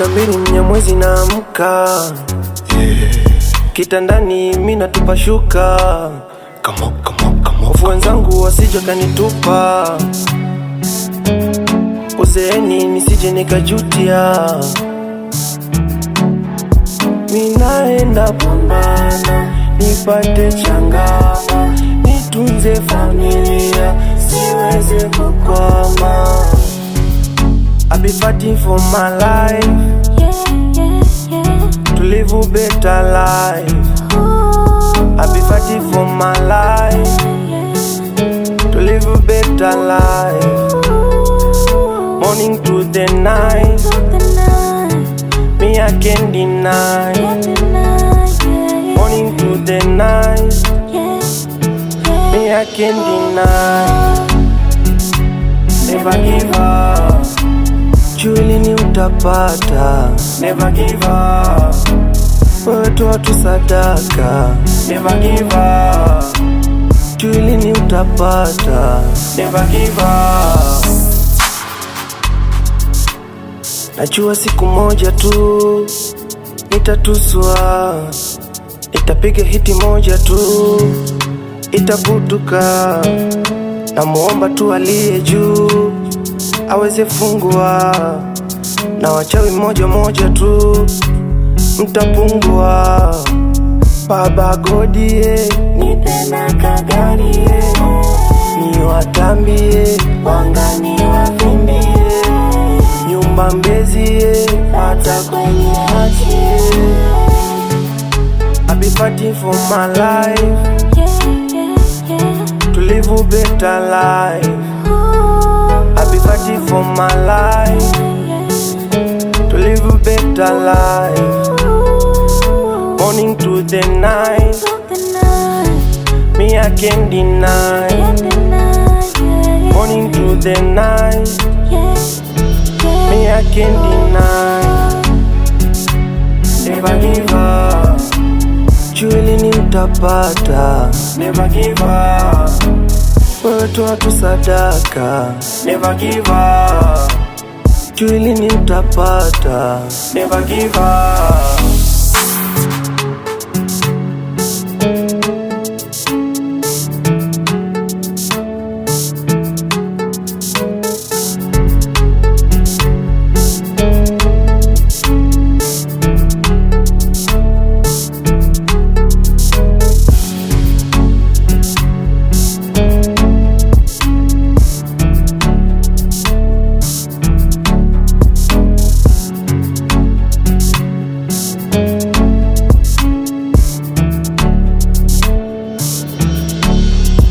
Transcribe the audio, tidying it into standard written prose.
12 Mnyamwezi naamka, kitandani mimi natupa shuka, hofu wenzangu wasije kanitupa, uzeeni nisije nikajutia. Minaenda pambana nipate changama, nitunze familia siweze kukwama. I be fighting for my life, to live a better life. I be fighting for my life, to live a better life. Morning to the night, me I can't deny. Morning to the night, me I can't deny. Never give up, juilini utapata. Never give up, wetu watu sadaka. Never give up, juilini utapata. Never give up. Najua siku moja tu nitatuswa, nitapiga hiti moja tu itabutuka. Namuomba tu aliye juu aweze fungua, na wachawi moja moja tu mtapungua. Baba Godie nipe na kagari, niwatambie wangani wavimbie, nyumba Mbezi hata kwenye haji. I be fighting for my life, to live a better life. I be fighting for my life, to live a better life. Morning to the night, me I can't deny. Morning to the night, me I can't deny. Never give up, juilini utapata. Never give up, wetu watu sadaka. Never give up, juilini utapata. Never give up.